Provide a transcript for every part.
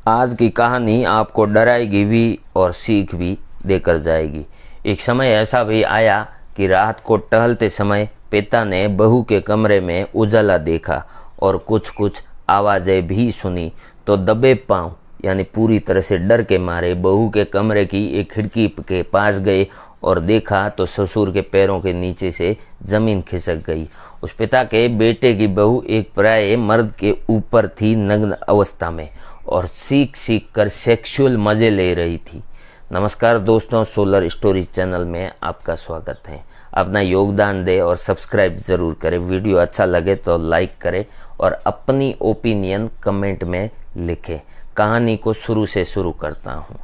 आज की कहानी आपको डराएगी भी और सीख भी देकर जाएगी। एक समय ऐसा भी आया कि रात को टहलते समय पिता ने बहू के कमरे में उजाला देखा और कुछ कुछ आवाज़ें भी सुनी, तो दबे पांव यानी पूरी तरह से डर के मारे बहू के कमरे की एक खिड़की के पास गए और देखा तो ससुर के पैरों के नीचे से जमीन खिसक गई। उस पिता के बेटे की बहू एक पराये मर्द के ऊपर थी, नग्न अवस्था में, और सीख सीख कर सेक्सुअल मजे ले रही थी। नमस्कार दोस्तों, सोलर स्टोरीज चैनल में आपका स्वागत है। अपना योगदान दें और सब्सक्राइब ज़रूर करें। वीडियो अच्छा लगे तो लाइक करें और अपनी ओपिनियन कमेंट में लिखें। कहानी को शुरू से शुरू करता हूँ।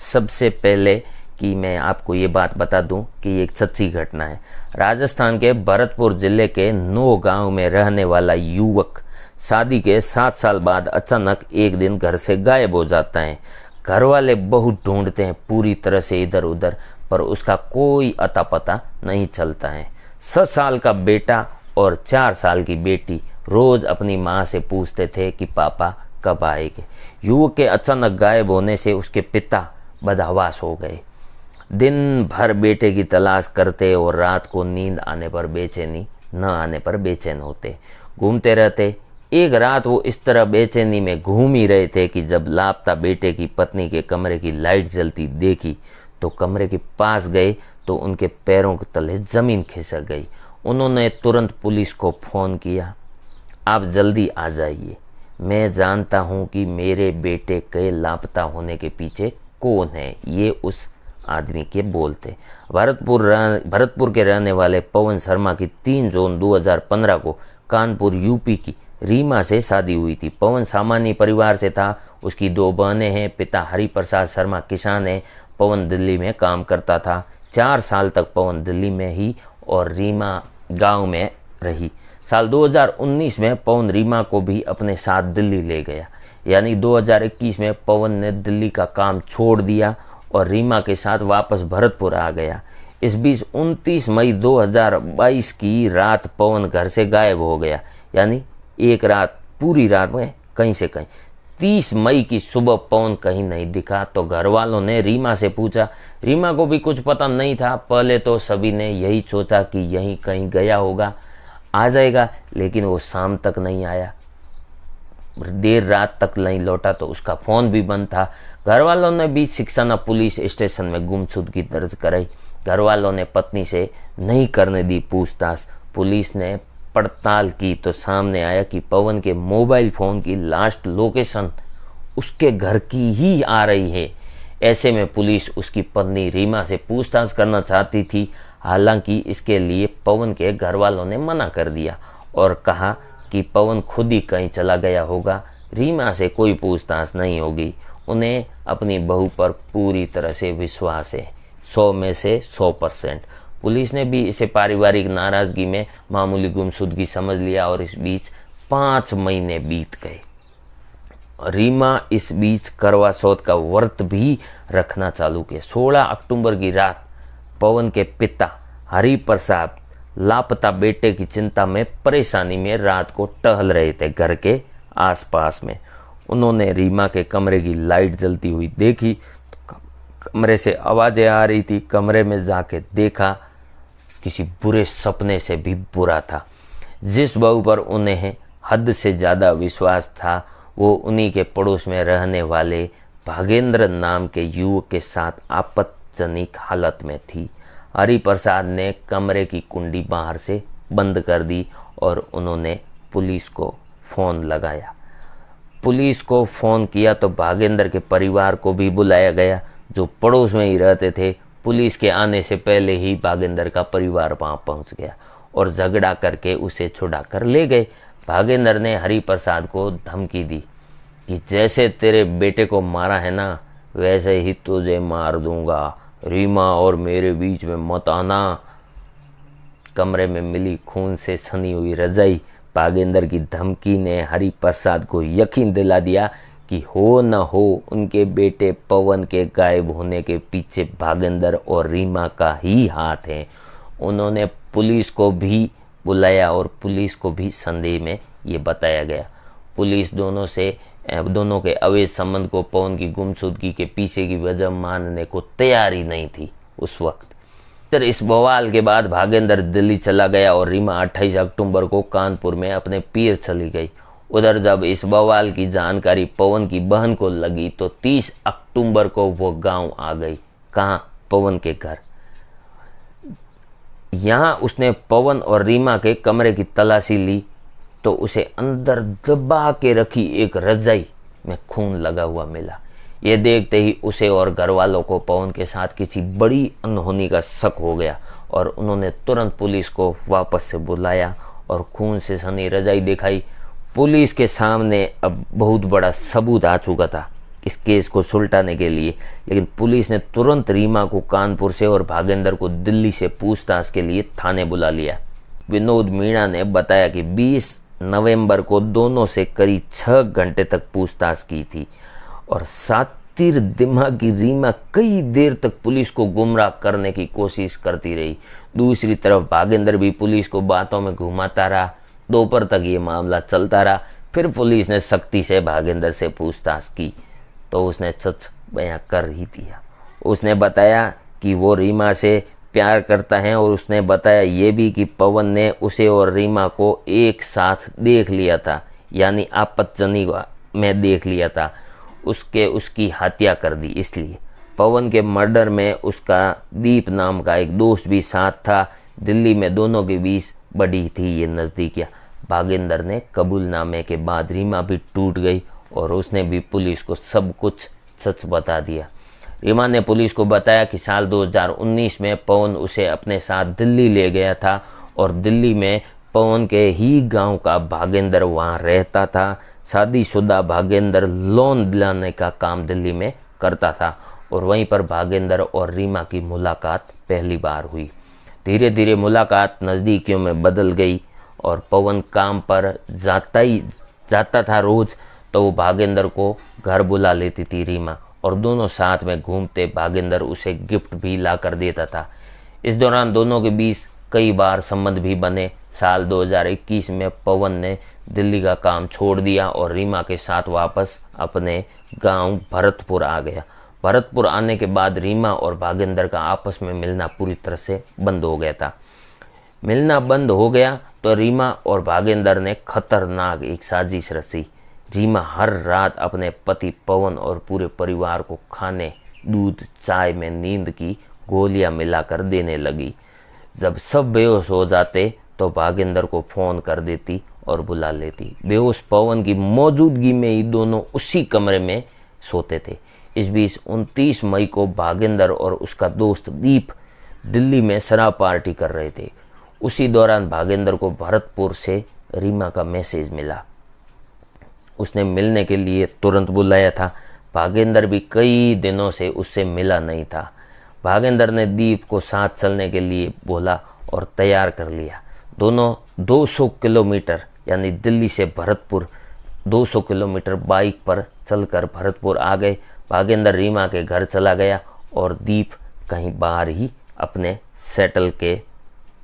सबसे पहले कि मैं आपको ये बात बता दूं कि ये एक सच्ची घटना है। राजस्थान के भरतपुर जिले के नो गांव में रहने वाला युवक शादी के 7 साल बाद अचानक एक दिन घर से गायब हो जाता है। घर वाले बहुत ढूंढते हैं पूरी तरह से इधर उधर, पर उसका कोई अता पता नहीं चलता है। 7 साल का बेटा और 4 साल की बेटी रोज अपनी माँ से पूछते थे कि पापा कब आएंगे। युवक के अचानक गायब होने से उसके पिता बदहवास हो गए। दिन भर बेटे की तलाश करते और रात को नींद आने पर बेचैनी, न आने पर बेचैन होते, घूमते रहते। एक रात वो इस तरह बेचैनी में घूम ही रहे थे कि जब लापता बेटे की पत्नी के कमरे की लाइट जलती देखी तो कमरे के पास गए तो उनके पैरों के तले जमीन खिसक गई। उन्होंने तुरंत पुलिस को फ़ोन किया। आप जल्दी आ जाइए, मैं जानता हूँ कि मेरे बेटे के लापता होने के पीछे कौन है। ये उस आदमी के बोल थे। भरतपुर के रहने वाले पवन शर्मा की 3 जून 2015 को कानपुर यूपी की रीमा से शादी हुई थी। पवन सामान्य परिवार से था। उसकी 2 बहनें हैं। पिता हरिप्रसाद शर्मा किसान है। पवन दिल्ली में काम करता था। 4 साल तक पवन दिल्ली में ही और रीमा गांव में रही। साल 2019 में पवन रीमा को भी अपने साथ दिल्ली ले गया। यानी 2021 में पवन ने दिल्ली का काम छोड़ दिया और रीमा के साथ वापस भरतपुर आ गया। इस बीच 29 मई 2022 की रात पवन घर से गायब हो गया। यानी एक रात, पूरी रात में कहीं से कहीं। 30 मई की सुबह पवन कहीं नहीं दिखा तो घर वालों ने रीमा से पूछा। रीमा को भी कुछ पता नहीं था। पहले तो सभी ने यही सोचा कि यहीं कहीं गया होगा, आ जाएगा, लेकिन वो शाम तक नहीं आया, देर रात तक नहीं लौटा, तो उसका फ़ोन भी बंद था। घर वालों ने भी सिकसाना पुलिस स्टेशन में गुमशुदगी दर्ज कराई। घर वालों ने पत्नी से नहीं करने दी पूछताछ। पुलिस ने पड़ताल की तो सामने आया कि पवन के मोबाइल फ़ोन की लास्ट लोकेशन उसके घर की ही आ रही है। ऐसे में पुलिस उसकी पत्नी रीमा से पूछताछ करना चाहती थी। हालांकि इसके लिए पवन के घर वालों ने मना कर दिया और कहा कि पवन खुद ही कहीं चला गया होगा, रीमा से कोई पूछताछ नहीं होगी। उन्हें अपनी बहू पर पूरी तरह से विश्वास है, 100 में से 100%। पुलिस ने भी इसे पारिवारिक नाराजगी में मामूली गुमशुदगी समझ लिया और इस बीच 5 महीने बीत गए। रीमा इस बीच करवा चौथ का व्रत भी रखना चालू किया। 16 अक्टूबर की रात पवन के पिता हरिप्रसाद लापता बेटे की चिंता में, परेशानी में रात को टहल रहे थे घर के आसपास में। उन्होंने रीमा के कमरे की लाइट जलती हुई देखी तो कमरे से आवाज़ें आ रही थी। कमरे में जाके देखा किसी बुरे सपने से भी बुरा था। जिस बहू पर उन्हें हद से ज़्यादा विश्वास था वो उन्हीं के पड़ोस में रहने वाले भागेंद्र नाम के युवक के साथ आपत्तिजनक हालत में थी। हरिप्रसाद ने कमरे की कुंडी बाहर से बंद कर दी और उन्होंने पुलिस को फ़ोन लगाया। पुलिस को फ़ोन किया तो भागेंद्र के परिवार को भी बुलाया गया, जो पड़ोस में ही रहते थे। पुलिस के आने से पहले ही भागेंद्र का परिवार वहाँ पहुँच गया और झगड़ा करके उसे छुड़ा कर ले गए। भागेंद्र ने हरिप्रसाद को धमकी दी कि जैसे तेरे बेटे को मारा है ना, वैसे ही तुझे मार दूंगा। रीमा और मेरे बीच में मत आना। कमरे में मिली खून से सनी हुई रजाई भागेंद्र की धमकी ने हरिप्रसाद को यकीन दिला दिया कि हो न हो उनके बेटे पवन के गायब होने के पीछे भागेंद्र और रीमा का ही हाथ है। उन्होंने पुलिस को भी बुलाया और पुलिस को भी संदेह में ये बताया गया। पुलिस दोनों से दोनों के अवैध संबंध को पवन की गुमशुदगी के पीछे की वजह मानने को तैयार ही नहीं थी उस वक्त। फिर इस बवाल के बाद भागेंद्र दिल्ली चला गया और रीमा 28 अक्टूबर को कानपुर में अपने पीर चली गई। उधर जब इस बवाल की जानकारी पवन की बहन को लगी तो 30 अक्टूबर को वो गांव आ गई। कहाँ? पवन के घर। यहाँ उसने पवन और रीमा के कमरे की तलाशी ली तो उसे अंदर दबा के रखी एक रजाई में खून लगा हुआ मिला। ये देखते ही उसे और घर वालों को पवन के साथ किसी बड़ी अनहोनी का शक हो गया और उन्होंने तुरंत पुलिस को वापस से बुलाया और खून से सनी रजाई दिखाई। पुलिस के सामने अब बहुत बड़ा सबूत आ चुका था इस केस को सुलटाने के लिए, लेकिन पुलिस ने तुरंत रीमा को कानपुर से और भागेंद्र को दिल्ली से पूछताछ के लिए थाने बुला लिया। विनोद मीणा ने बताया कि 20 नवंबर को दोनों से करीब 6 घंटे तक पूछताछ की थी और सातिर दिमागी रीमा कई देर तक पुलिस को गुमराह करने की कोशिश करती रही। दूसरी तरफ भागेंद्र भी पुलिस को बातों में घुमाता रहा। दोपहर तक ये मामला चलता रहा। फिर पुलिस ने सख्ती से भागेंद्र से पूछताछ की तो उसने सच बयां कर ही दिया। उसने बताया कि वो रीमा से प्यार करता है और उसने बताया ये भी कि पवन ने उसे और रीमा को एक साथ देख लिया था, यानी आपत्तिजनी में देख लिया था। उसकी हत्या कर दी। इसलिए पवन के मर्डर में उसका दीप नाम का एक दोस्त भी साथ था। दिल्ली में दोनों के बीच बड़ी थी ये नज़दीकियाँ। भागेंद्र ने कबूलनामे के बाद रीमा भी टूट गई और उसने भी पुलिस को सब कुछ सच बता दिया। रीमा ने पुलिस को बताया कि साल 2019 में पवन उसे अपने साथ दिल्ली ले गया था और दिल्ली में पवन के ही गांव का भागेंद्र वहां रहता था। शादीशुदा भागेंद्र लोन दिलाने का काम दिल्ली में करता था और वहीं पर भागेंद्र और रीमा की मुलाकात पहली बार हुई। धीरे धीरे मुलाकात नज़दीकियों में बदल गई और पवन काम पर जाता था रोज, तो वो भागेंद्र को घर बुला लेती थी रीमा और दोनों साथ में घूमते। भागेंद्र उसे गिफ्ट भी ला कर देता था। इस दौरान दोनों के बीच कई बार संबंध भी बने। साल 2021 में पवन ने दिल्ली का काम छोड़ दिया और रीमा के साथ वापस अपने गांव भरतपुर आ गया। भरतपुर आने के बाद रीमा और भागेंद्र का आपस में मिलना पूरी तरह से बंद हो गया था। मिलना बंद हो गया तो रीमा और भागेंद्र ने खतरनाक एक साजिश रची। रीमा हर रात अपने पति पवन और पूरे परिवार को खाने, दूध, चाय में नींद की गोलियां मिलाकर देने लगी। जब सब बेहोश हो जाते तो भागेंद्र को फोन कर देती और बुला लेती। बेहोश पवन की मौजूदगी में ही दोनों उसी कमरे में सोते थे। इस बीच 29 मई को भागेंद्र और उसका दोस्त दीप दिल्ली में शराब पार्टी कर रहे थे। उसी दौरान भागेंद्र को भरतपुर से रीमा का मैसेज मिला। उसने मिलने के लिए तुरंत बुलाया था। भागेंद्र भी कई दिनों से उससे मिला नहीं था। भागेंद्र ने दीप को साथ चलने के लिए बोला और तैयार कर लिया। दोनों 200 किलोमीटर यानी दिल्ली से भरतपुर 200 किलोमीटर बाइक पर चलकर भरतपुर आ गए। भागेंद्र रीमा के घर चला गया और दीप कहीं बाहर ही अपने सेटल के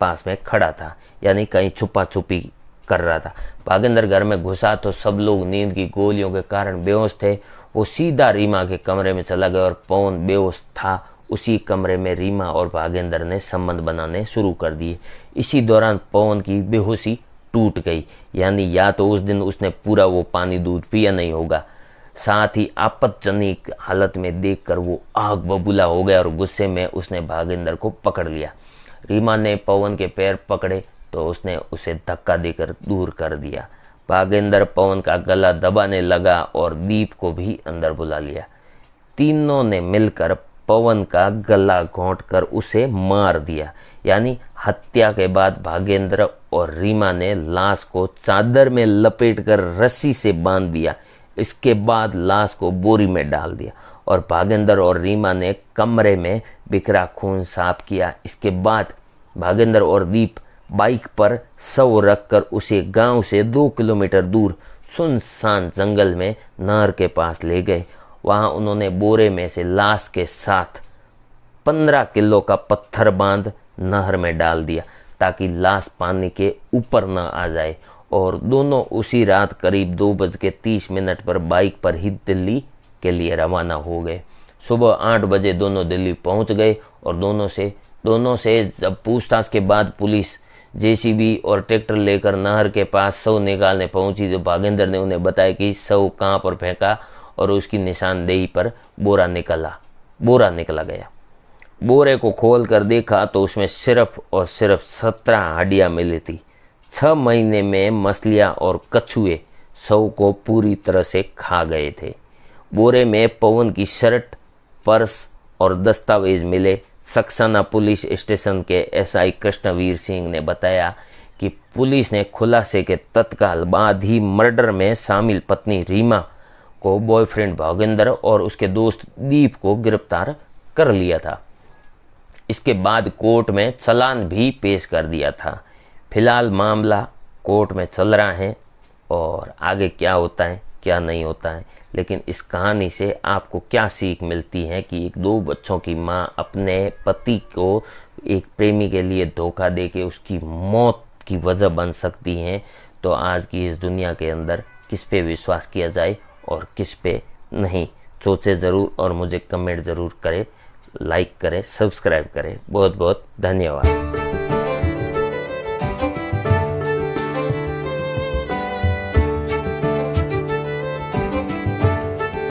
पास में खड़ा था, यानी कहीं छुपा छुपी कर रहा था। भागेंद्र घर में घुसा तो सब लोग नींद की गोलियों के कारण बेहोश थे। वो सीधा रीमा के कमरे में चला गया और पवन बेहोश था। उसी कमरे में रीमा और भागेंद्र ने संबंध बनाने शुरू कर दिए। इसी दौरान पवन की बेहोशी टूट गई, यानी या तो उस दिन उसने पूरा वो पानी दूध पिया नहीं होगा, साथ ही आपत्तिजनक हालत में देखकर वो आग बबूला हो गया और गुस्से में उसने भागेंद्र को पकड़ लिया। रीमा ने पवन के पैर पकड़े तो उसने उसे धक्का देकर दूर कर दिया। भागेंद्र पवन का गला दबाने लगा और दीप को भी अंदर बुला लिया। तीनों ने मिलकर पवन का गला घोंटकर उसे मार दिया। यानी हत्या के बाद भागेंद्र और रीमा ने लाश को चादर में लपेटकर रस्सी से बांध दिया। इसके बाद लाश को बोरी में डाल दिया और भागेंद्र और रीमा ने कमरे में बिखरा खून साफ किया। इसके बाद भागेंद्र और दीप बाइक पर शव रखकर उसे गांव से 2 किलोमीटर दूर सुनसान जंगल में नहर के पास ले गए। वहां उन्होंने बोरे में से लाश के साथ 15 किलो का पत्थर बांध नहर में डाल दिया ताकि लाश पानी के ऊपर न आ जाए और दोनों उसी रात करीब 2:30 पर बाइक पर ही दिल्ली के लिए रवाना हो गए। सुबह 8 बजे दोनों दिल्ली पहुंच गए और दोनों से जब पूछताछ के बाद पुलिस जेसीबी और ट्रैक्टर लेकर नहर के पास शव निकालने पहुंची तो भागेंद्र ने उन्हें बताया कि शव कहाँ पर फेंका और उसकी निशानदेही पर बोरा निकला गया। बोरे को खोल कर देखा तो उसमें सिर्फ और सिर्फ 17 हड्डियां मिली थी। 6 महीने में मछलियां और कछुए शव को पूरी तरह से खा गए थे। बोरे में पवन की शर्ट, पर्स और दस्तावेज मिले। सक्सेना पुलिस स्टेशन के एसआई कृष्णवीर सिंह ने बताया कि पुलिस ने खुलासे के तत्काल बाद ही मर्डर में शामिल पत्नी रीमा को, बॉयफ्रेंड भागेंद्र और उसके दोस्त दीप को गिरफ्तार कर लिया था। इसके बाद कोर्ट में चालान भी पेश कर दिया था। फिलहाल मामला कोर्ट में चल रहा है और आगे क्या होता है क्या नहीं होता है, लेकिन इस कहानी से आपको क्या सीख मिलती है कि एक 2 बच्चों की माँ अपने पति को एक प्रेमी के लिए धोखा देके उसकी मौत की वजह बन सकती हैं। तो आज की इस दुनिया के अंदर किस पे विश्वास किया जाए और किस पे नहीं, सोचे ज़रूर और मुझे कमेंट ज़रूर करें, लाइक करें, सब्सक्राइब करें। बहुत बहुत धन्यवाद।